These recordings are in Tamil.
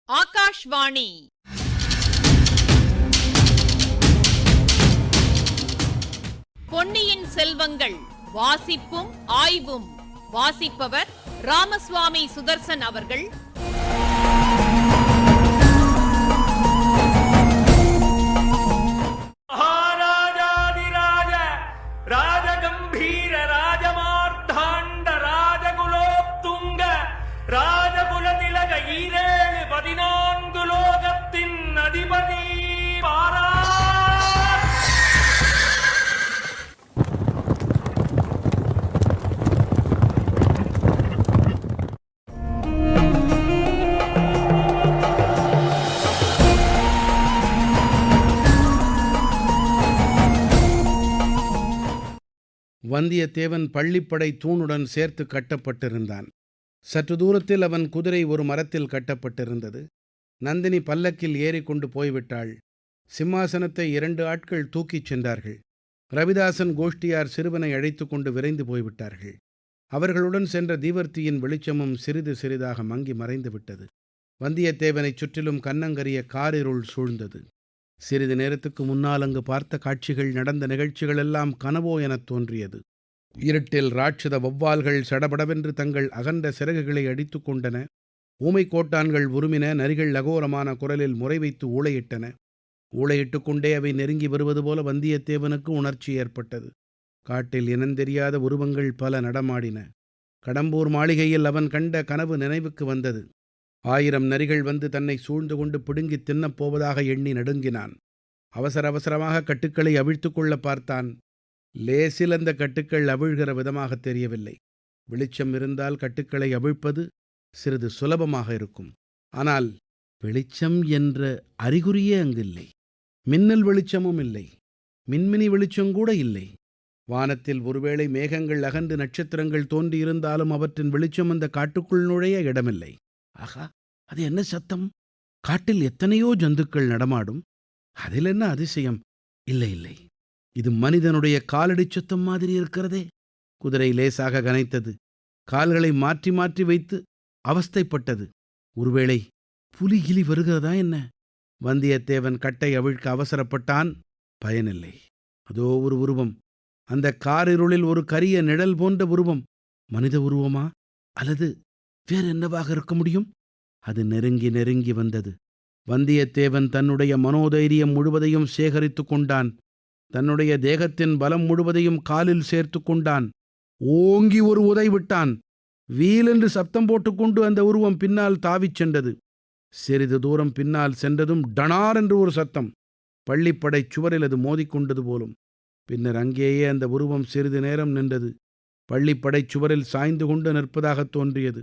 ஆகாஷ்வாணி. பொன்னியின் செல்வங்கள் வாசிப்பும் ஆய்வும். வாசிப்பவர் ராமசுவாமி சுதர்சன் அவர்கள். மகாராஜாதிராஜ ராஜகம்பீர ராஜமார்த்தாண்ட ராஜகுலோத்துங்க ராஜகுலதிலக ஈரேழு 14 லோகத்தின் அதிபதி பாரா. வந்தியத்தேவன் பள்ளிப்படை தூணுடன் சேர்த்து கட்டப்பட்டிருந்தான். சற்று தூரத்தில் அவன் குதிரை ஒரு மரத்தில் கட்டப்பட்டிருந்தது. நந்தினி பல்லக்கில் ஏறிக்கொண்டு போய்விட்டாள். சிம்மாசனத்தை 2 ஆட்கள் தூக்கிச் சென்றார்கள். ரவிதாசன் கோஷ்டியார் சிறுவனை அழைத்து கொண்டு விரைந்து போய்விட்டார்கள். அவர்களுடன் சென்ற தீவர்த்தியின் வெளிச்சமும் சிறிது சிறிதாக மங்கி மறைந்து விட்டது. வந்தியத்தேவனைச் சுற்றிலும் கன்னங்கரிய காரிருள் சூழ்ந்தது. சிறிது நேரத்துக்கு முன்னால் அங்கு பார்த்த காட்சிகள், நடந்த நிகழ்ச்சிகள் எல்லாம் கனவோ எனத் தோன்றியது. இருட்டில் ராட்சத வௌவால்கள் சடபடவென்று தங்கள் அகன்ற சிறகுகளை அடித்து கொண்டன. ஊமைக்கோட்டான்கள் உருமின. நரிகள் அகோரமான குரலில் முறை வைத்து ஊளையிட்டன. ஊளையிட்டு கொண்டே அவை நெருங்கி வருவது போல வந்தியத்தேவனுக்கு உணர்ச்சி ஏற்பட்டது. காட்டில் இனந்தெரியாத உருவங்கள் பல நடமாடின. கடம்பூர் மாளிகையில் அவன் கண்ட கனவு நினைவுக்கு வந்தது. 1000 நரிகள் வந்து தன்னை சூழ்ந்து கொண்டு பிடுங்கித் தின்னப் போவதாக எண்ணி நடுங்கினான். அவசர அவசரமாக கட்டுக்களை அவிழ்த்து கொள்ள பார்த்தான். லேசில் அந்த கட்டுக்கள் அவிழ்கிற விதமாக தெரியவில்லை. வெளிச்சம் இருந்தால் கட்டுக்களை அவிழ்ப்பது சிறிது சுலபமாக இருக்கும். ஆனால் வெளிச்சம் என்ற அறிகுறியே அங்கில்லை. மின்னல் வெளிச்சமும் இல்லை. மின்மினி வெளிச்சங்கூட இல்லை. வானத்தில் ஒருவேளை மேகங்கள் அகன்று நட்சத்திரங்கள் தோன்றியிருந்தாலும் அவற்றின் வெளிச்சம் அந்த காட்டுக்குள் நுழைய இடமில்லை. ஆகா, அது என்ன சத்தம்? காட்டில் எத்தனையோ ஜந்துக்கள் நடமாடும். அதில் என்ன அதிசயம்? இல்லை இல்லை, இது மனிதனுடைய காலடி சத்தம் மாதிரி இருக்கிறதே. குதிரை லேசாக கனைத்தது. கால்களை மாற்றி மாற்றி வைத்து அவஸ்தைப்பட்டது. ஒருவேளை புலிகிலி வருகிறதா என்ன? வந்தியத்தேவன் கட்டை அவிழ்க்க அவசரப்பட்டான். பயனில்லை. அதோ ஒரு உருவம். அந்த காரிருளில் ஒரு கரிய நிழல் போன்ற உருவம். மனித உருவமா அல்லது வேறு என்னவாக இருக்க முடியும்? அது நெருங்கி நெருங்கி வந்தது. வந்தியத்தேவன் தன்னுடைய மனோதைரியம் முழுவதையும் சேகரித்து கொண்டான். தன்னுடைய தேகத்தின் பலம் முழுவதையும் காலில் சேர்த்து கொண்டான். ஓங்கி ஒரு உதை விட்டான். வீலென்று சப்தம் போட்டுக்கொண்டு அந்த உருவம் பின்னால் தாவிச் சென்றது. சிறிது தூரம் பின்னால் சென்றதும் டனார் என்று ஒரு சத்தம். பள்ளிப்படை சுவரில் அது மோதிக்கொண்டது போலும். பின்னர் அங்கேயே அந்த உருவம் சிறிது நேரம் நின்றது. பள்ளிப்படை சுவரில் சாய்ந்து கொண்டு நிற்பதாகத் தோன்றியது.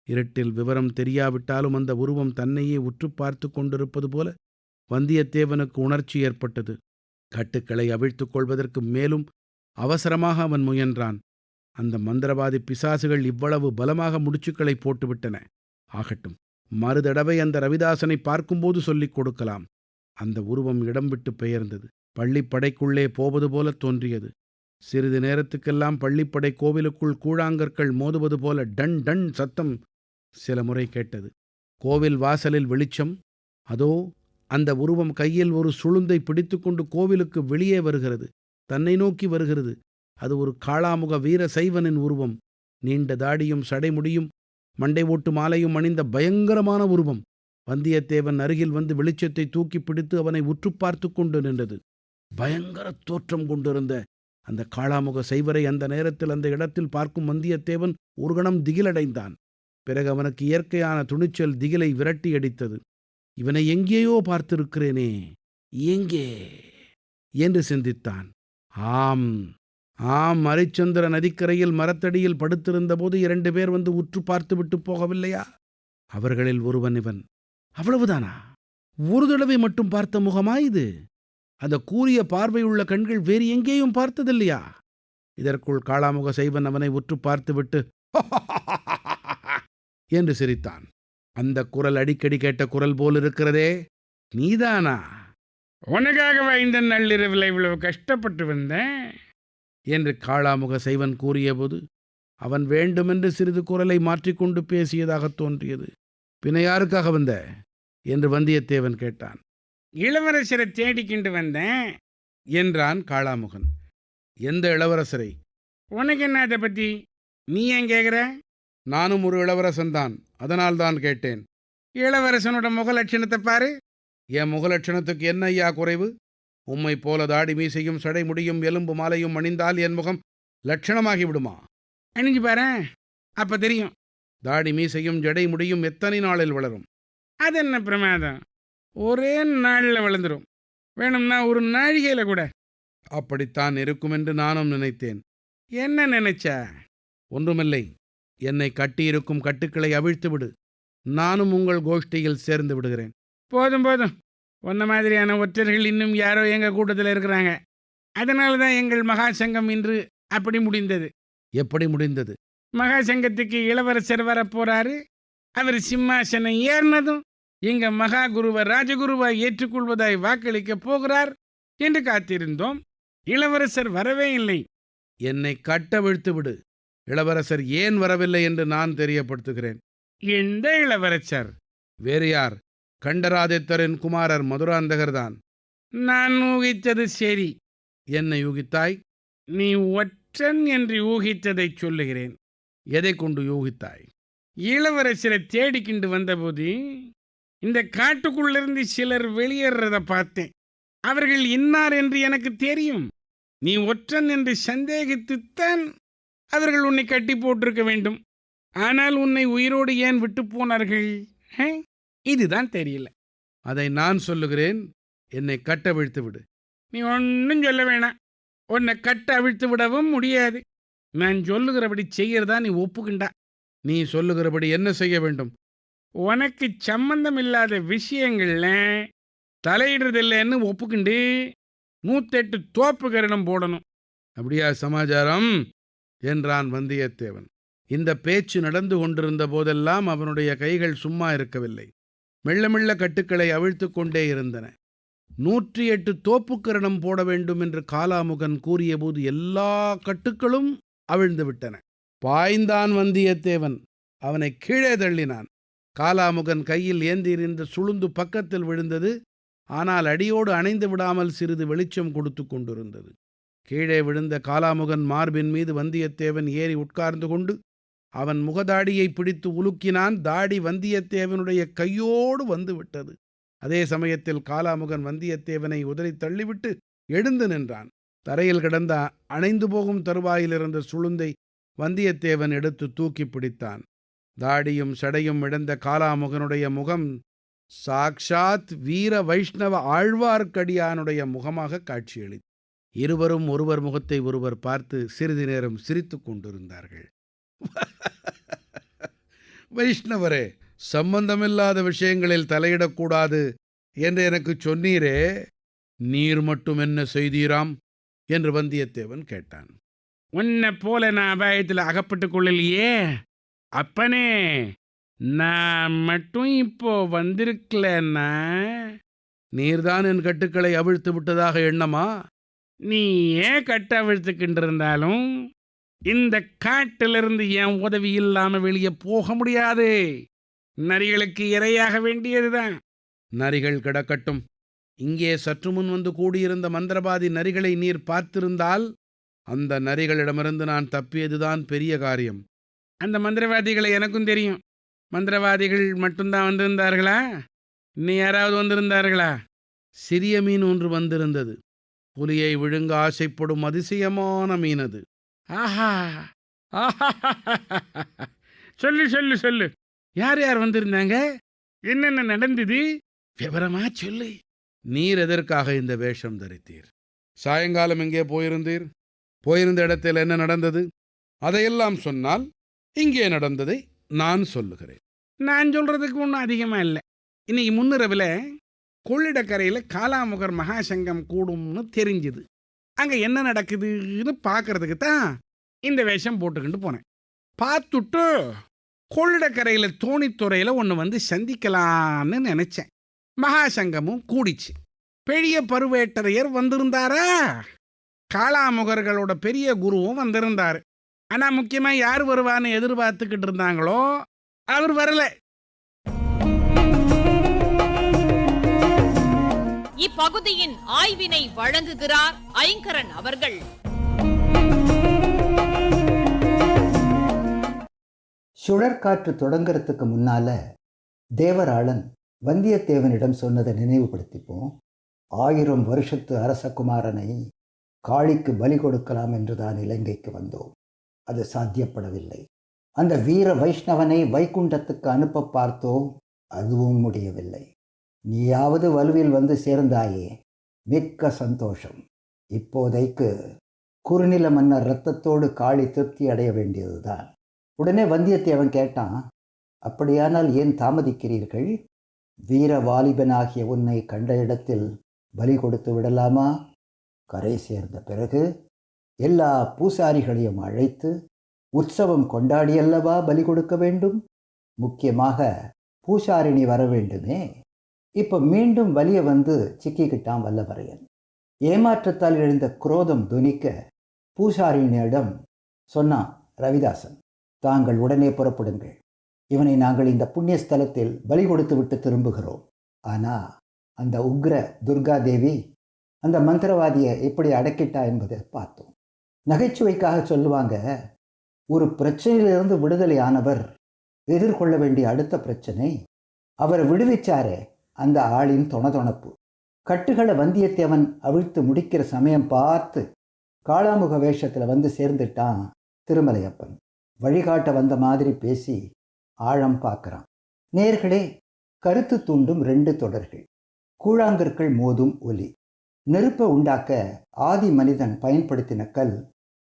இருட்டில் விவரம் தெரியாவிட்டாலும் அந்த உருவம் தன்னையே உற்று பார்த்து கொண்டிருப்பது போல வந்தியத்தேவனுக்கு உணர்ச்சி ஏற்பட்டது. கட்டுக்களை அவிழ்த்துக் கொள்வதற்கு மேலும் அவசரமாக அவன் முயன்றான். அந்த மந்திரவாதி பிசாசுகள் இவ்வளவு பலமாக முடிச்சுக்களை போட்டுவிட்டன. ஆகட்டும், மறுதடவை அந்த ரவிதாசனை பார்க்கும்போது சொல்லிக் கொடுக்கலாம். அந்த உருவம் இடம் விட்டு பெயர்ந்தது. பள்ளிப்படைக்குள்ளே போவது போல தோன்றியது. சிறிது நேரத்துக்கெல்லாம் பள்ளிப்படை கோவிலுக்குள் கூழாங்கற்கள் மோதுவது போல டன் டன் சத்தம் சில முறை கேட்டது. கோவில் வாசலில் வெளிச்சம். அதோ அந்த உருவம் கையில் ஒரு சுளுந்தை பிடித்துக்கொண்டு கோவிலுக்கு வெளியே வருகிறது. தன்னை நோக்கி வருகிறது. அது ஒரு காளாமுக வீர சைவனின் உருவம். நீண்ட தாடியும் சடைமுடியும் மண்டை ஓட்டு மாலையும் அணிந்த பயங்கரமான உருவம். வந்தியத்தேவன் அருகில் வந்து வெளிச்சத்தை தூக்கி பிடித்து அவனை உற்று பார்த்து கொண்டு நின்றது. பயங்கர தோற்றம் கொண்டிருந்த அந்த காளாமுக சைவரை அந்த நேரத்தில் அந்த இடத்தில் பார்க்கும் வந்தியத்தேவன் ஒரு கணம் திகிலடைந்தான். பிறகு அவனுக்கு இயற்கையான துணிச்சல் திகிலை விரட்டி அடித்தது. இவனை எங்கேயோ பார்த்திருக்கிறேனே, எங்கே என்று சிந்தித்தான். ஆம் ஆம், அரிச்சந்திர நதிக்கரையில் மரத்தடியில் படுத்திருந்த போது 2 பேர் வந்து உற்று பார்த்து விட்டு போகவில்லையா? அவர்களில் ஒருவன் இவன். அவ்வளவுதானா? ஒரு தடவை மட்டும் பார்த்த முகமா இது? அந்த கூரிய பார்வையுள்ள கண்கள் வேறு எங்கேயும் பார்த்ததில்லையா? இதற்குள் காளாமுக சைவன் அவனை உற்று பார்த்துவிட்டு என்று சிரித்தான். அந்த குரல் அடிக்கடி கேட்ட குரல் போல் இருக்கிறதே. நீதானா? உனக்காகவா இந்த நள்ளிரவில் இவ்வளவு கஷ்டப்பட்டு வந்தேன் என்று காளாமுக சைவன் கூறியபோது அவன் வேண்டுமென்று சிறிது குரலை மாற்றிக்கொண்டு பேசியதாகத் தோன்றியது. பின்ன யாருக்காக வந்த? என்று வந்தியத்தேவன் கேட்டான். இளவரசரை தேடிக்கிண்டு வந்தேன் என்றான் காளாமுகன். எந்த இளவரசரை? உனக்கு என்ன அதை பற்றி? நீ ஏன் கேட்குற? நானும் ஒரு இளவரசன்தான், அதனால்தான் கேட்டேன். இளவரசனோட முக லட்சணத்தை பாரு. என் முகலட்சணத்துக்கு என்ன ஐயா குறைவு? உம்மை போல தாடி மீசையும் சடை முடியும் எலும்பு மாலையும் அணிந்தால் என் முகம் லட்சணமாகி விடுமா? அணிஞ்சு பாரு, அப்போ தெரியும். தாடி மீசையும் ஜடை முடியும் எத்தனை நாளில் வளரும்? அது என்ன பிரமாதம், ஒரே நாளில் வளர்ந்துடும். வேணும்னா ஒரு நாழிகையில் கூட. அப்படித்தான் இருக்கும் என்று நானும் நினைத்தேன். என்ன நினைச்சா? ஒன்றுமில்லை. என்னை கட்டியிருக்கும் கட்டுக்களை அவிழ்த்து விடு. நானும் உங்கள் கோஷ்டியில் சேர்ந்து விடுகிறேன். போதும் போதும், உன்ன மாதிரியான ஒற்றர்கள் இன்னும் யாரோ எங்கள் கூட்டத்தில் இருக்கிறாங்க. அதனால தான் எங்கள் மகா சங்கம் இன்று அப்படி முடிந்தது. எப்படி முடிந்தது? மகா சங்கத்துக்கு இளவரசர் வரப்போறாரு. அவர் சிம்மாசனம் ஏறினதும் எங்க மகா குருவை ராஜகுருவாய் ஏற்றுக்கொள்வதாய் வாக்களிக்க போகிறார் என்று காத்திருந்தோம். இளவரசர் வரவே இல்லை. என்னை கட்டவிழ்த்து விடு. இளவரசர் ஏன் வரவில்லை என்று நான் தெரியப்படுத்துகிறேன். எந்த இளவரசர்? வேறு யார்? கண்டராதித்தரின் குமாரர் மதுராந்தகர்தான். நான் ஊகித்தது சரி. என்னை யூகித்தாய்? நீ ஒற்றன் என்று ஊகித்ததை சொல்லுகிறேன். எதை கொண்டு யூகித்தாய்? இளவரசரை தேடிக்கிண்டு வந்தபோது இந்த காட்டுக்குள்ளிருந்து சிலர் வெளியேறத பார்த்தேன். அவர்கள் இன்னார் என்று எனக்கு தெரியும். நீ ஒற்றன் என்று சந்தேகித்துத்தான் அவர்கள் உன்னை கட்டி போட்டிருக்க வேண்டும். ஆனால் உன்னை உயிரோடு ஏன் விட்டு போனார்கள்? இதுதான் தெரியல. அதை நான் சொல்லுகிறேன். என்னை கட்டவிழ்த்து விடு. நீ ஒன்றும் சொல்ல வேணாம். உன்னை கட்ட அவிழ்த்து விடவும் முடியாது. நான் சொல்லுகிறபடி செய்யறதா நீ ஒப்புக்கிண்டா. நீ சொல்லுகிறபடி என்ன செய்ய வேண்டும்? உனக்கு சம்பந்தம் இல்லாத விஷயங்கள்ல தலையிடுறதில்லைன்னு ஒப்புக்கிண்டு 108 தோப்பு கரணம் போடணும். அப்படியா சமாச்சாரம்? என்றான் வந்தியத்தேவன். இந்த பேச்சு நடந்து கொண்டிருந்த போதெல்லாம் அவனுடைய கைகள் சும்மா இருக்கவில்லை. மெல்ல மெல்ல கட்டுக்களை அவிழ்த்து கொண்டே இருந்தன. 108 தோப்புக்கரணம் போட வேண்டும் என்று காளாமுகன் கூறியபோது எல்லா கட்டுக்களும் அவிழ்ந்து விட்டன. பாய்ந்தான் வந்தியத்தேவன். அவனை கீழே தள்ளினான். காளாமுகன் கையில் ஏந்தியிருந்த சுளுந்து பக்கத்தில் விழுந்தது. ஆனால் அடியோடு அணைந்து விடாமல் சிறிது வெளிச்சம் கொடுத்து கொண்டிருந்தது. கீழே விழுந்த காளாமுகன் மார்பின் மீது வந்தியத்தேவன் ஏறி உட்கார்ந்து கொண்டு அவன் முகதாடியை பிடித்து உலுக்கினான். தாடி வந்தியத்தேவனுடைய கையோடு வந்து விட்டது. அதே சமயத்தில் காளாமுகன் வந்தியத்தேவனை உதறி தள்ளிவிட்டு எழுந்து நின்றான். தரையில் கிடந்த அணைந்து போகும் தருவாயிலிருந்த சுளுந்தை வந்தியத்தேவன் எடுத்து தூக்கி பிடித்தான். தாடியும் சடையும் இழந்த காளாமுகனுடைய முகம் சாக்ஷாத் வீர வைஷ்ணவ ஆழ்வார்க்கடியானுடைய முகமாக காட்சியளித்தது. இருவரும் ஒருவர் முகத்தை ஒருவர் பார்த்து சிறிது நேரம் சிரித்து கொண்டிருந்தார்கள். வைஷ்ணவரே, சம்பந்தமில்லாத விஷயங்களில் தலையிடக்கூடாது என்று எனக்கு சொன்னீரே, நீர் மட்டும் என்ன செய்தீராம் என்று வந்தியத்தேவன் கேட்டான். உன்னை போல நான் அபாயத்தில் அகப்பட்டு கொள்ளலையே அப்பனே. நான் மட்டும் இப்போ வந்திருக்கலன்னா நீர்தான் என் கட்டுக்களை அவிழ்த்து விட்டதாக எண்ணமா? நீ ஏன் கட்ட அவிழ்த்துக்கிட்டு இருந்தாலும் இந்த காட்டிலிருந்து என் உதவி இல்லாம வெளியே போக முடியாது. நரிகளுக்கு இரையாக வேண்டியதுதான். நரிகள் கிடக்கட்டும். இங்கே சற்று முன் வந்து கூடியிருந்த மந்திரவாதி நரிகளை நீர் பார்த்திருந்தால் அந்த நரிகளிடமிருந்து நான் தப்பியதுதான் பெரிய காரியம். அந்த மந்திரவாதிகளை எனக்கும் தெரியும். மந்திரவாதிகள் மட்டும்தான் வந்திருந்தார்களா? இன்னும் யாராவது வந்திருந்தார்களா? சிறிய மீன் ஒன்று வந்திருந்தது. புலியை விழுங்க ஆசைப்படும் அதிசயமான மீன் அது. ஆஹா, சொல்லு சொல்லு சொல்லு. யார் யார் வந்திருந்தாங்க? என்னென்ன நடந்தது? விவரமா சொல்லு. நீர் எதற்காக இந்த வேஷம் தரித்தீர்? சாயங்காலம் எங்கே போயிருந்தீர்? போயிருந்த இடத்தில் என்ன நடந்தது? அதையெல்லாம் சொன்னால் இங்கே நடந்ததை நான் சொல்லுகிறேன். நான் சொல்றதுக்கு ஒன்றும் அதிகமா இல்லை. இன்னைக்கு முன்னிரவில் கொள்ளிடக்கரையில் காளாமுகர் மகாசங்கம் கூடும்னு தெரிஞ்சுது. அங்கே என்ன நடக்குதுன்னு பார்க்கறதுக்கு தான் இந்த வேஷம் போட்டுக்கிட்டு போனேன். பார்த்துட்டு கொள்ளிடக்கரையில் தோணித்துறையில் ஒன்று வந்து சந்திக்கலான்னு நினச்சேன். மகாசங்கமும் கூடிச்சு. பெரிய பருவேட்டரையர் வந்திருந்தாரா? காளாமுகர்களோட பெரிய குருவும் வந்திருந்தார். ஆனால் முக்கியமாக யார் வருவான்னு எதிர்பார்த்துக்கிட்டு இருந்தாங்களோ அவர் வரல. இப்பகுதியின் ஆய்வினை வழங்குகிறார் ஐங்கரன் அவர்கள். சுழற்காற்று தொடங்கறதுக்கு முன்னால தேவராளன் வந்தியத்தேவனிடம் சொன்னதை நினைவுபடுத்திப்போம். 1000 வருஷத்து அரசகுமாரனை காளிக்கு பலி கொடுக்கலாம் என்றுதான் இலங்கைக்கு வந்தோம். அது சாத்தியப்படவில்லை. அந்த வீர வைஷ்ணவனை வைகுண்டத்துக்கு அனுப்ப பார்த்தோம். அதுவும் முடியவில்லை. நீயாவது வலுவில் வந்து சேர்ந்தாயே, மிக்க சந்தோஷம். இப்போதைக்கு குறுநில மன்னர் இரத்தத்தோடு காளி திருப்தி அடைய வேண்டியதுதான். உடனே வந்தியத்தேவன் கேட்டான், அப்படியானால் ஏன் தாமதிக்கிறீர்கள்? வீர வாலிபனாகிய உன்னை கண்ட இடத்தில் பலி கொடுத்து விடலாமா? கரை சேர்ந்த பிறகு எல்லா பூசாரிகளையும் அழைத்து உற்சவம் கொண்டாடியல்லவா பலி கொடுக்க வேண்டும்? முக்கியமாக பூசாரிணி வர வேண்டுமே. இப்போ மீண்டும் வலிய வந்து சிக்கிக்கிட்டான் வல்லவரையன். ஏமாற்றத்தால் எழுந்த குரோதம் துணிக்க பூசாரிணியிடம் சொன்னான் ரவிதாசன், தாங்கள் உடனே புறப்படுங்கள். இவனை நாங்கள் இந்த புண்ணிய ஸ்தலத்தில் பலி கொடுத்து விட்டு திரும்புகிறோம். ஆனால் அந்த உக்ர துர்காதேவி அந்த மந்திரவாதியை எப்படி அடக்கிட்டா என்பதை பார்த்தோம். நகைச்சுவைக்காக சொல்லுவாங்க, ஒரு பிரச்சனையிலிருந்து விடுதலை ஆனவர் எதிர்கொள்ள வேண்டிய அடுத்த பிரச்சனை அவரை விடுவிச்சாரே அந்த ஆளின் தொணதொணப்பு. கட்டுகளை வந்தியத்தேவன் அவிழ்த்து முடிக்கிற சமயம் பார்த்து காளாமுக வேஷத்தில் வந்து சேர்ந்துட்டான் திருமலையப்பன். வழிகாட்ட வந்த மாதிரி பேசி ஆழம் பார்க்குறான். நேர்களே, கருத்து தூண்டும் 2 தொடர்கள். கூழாங்கற்கள் மோதும் ஒலி. நெருப்பை உண்டாக்க ஆதி மனிதன் பயன்படுத்தின கல்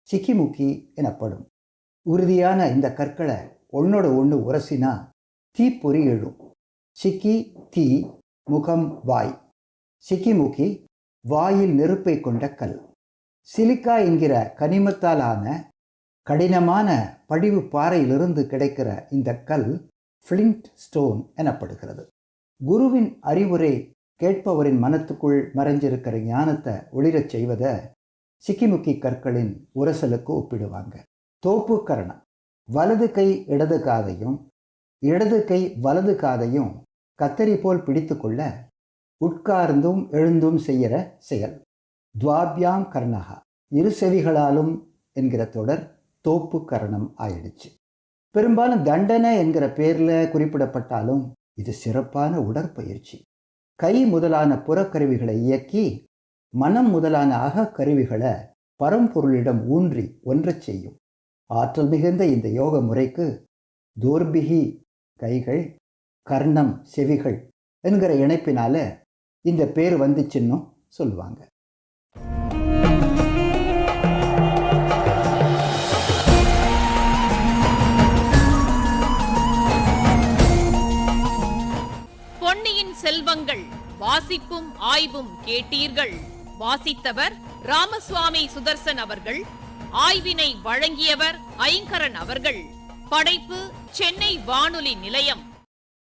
சிக்கிமுக்கி எனப்படும். உறுதியான இந்த கற்களை ஒன்னோட ஒன்று உரசினா தீப்பொறி எழும். சிக்கி தீ, முகம் வாய். சிக்கிமுக்கி வாயில் நெருப்பை கொண்ட கல். சிலிக்கா என்கிற கனிமத்தால் ஆன கடினமான படிவு பாறையிலிருந்து கிடைக்கிற இந்த கல் ஃப்ளிண்ட் ஸ்டோன் எனப்படுகிறது. குருவின் அறிவுரை கேட்பவரின் மனத்துக்குள் மறைஞ்சிருக்கிற ஞானத்தை ஒளிரச் செய்வதை சிக்கிமுக்கி கற்களின் உரசலுக்கு ஒப்பிடுவாங்க. தோப்பு கரணம். வலது கை இடது காதையும் இடது கை வலது காதையும் கத்தரி போல் பிடித்து கொள்ள உட்கார்ந்தும் எழுந்தும் செய்கிற செயல். துவாபியாம் கர்ணகா, 2 செவிகளாலும் என்கிற தொடர் தோப்பு கரணம் ஆயிடுச்சு. பெரும்பாலும் தண்டனை என்கிற பேரில் குறிப்பிடப்பட்டாலும் இது சிறப்பான உடற்பயிற்சி. கை முதலான புறக்கருவிகளை இயக்கி மனம் முதலான அகக்கருவிகளை பரம்பொருளிடம் ஊன்றி ஒன்றச் செய்யும். ஆற்றல் மிகுந்த இந்த யோக முறைக்கு தோர்பிகி கைகள், கர்ணம் செவிகள் என்கிற இணைப்பினால இந்த பேர் வந்துச்சுன்னு சொல்லுவாங்க. பொன்னியின் செல்வங்கள் வாசிப்பும் ஆய்வும் கேட்டீர்கள். வாசித்தவர் ராமசுவாமி சுதர்சன் அவர்கள். ஆய்வினை வழங்கியவர் ஐங்கரன் அவர்கள். படைப்பு சென்னை வானொலி நிலையம்.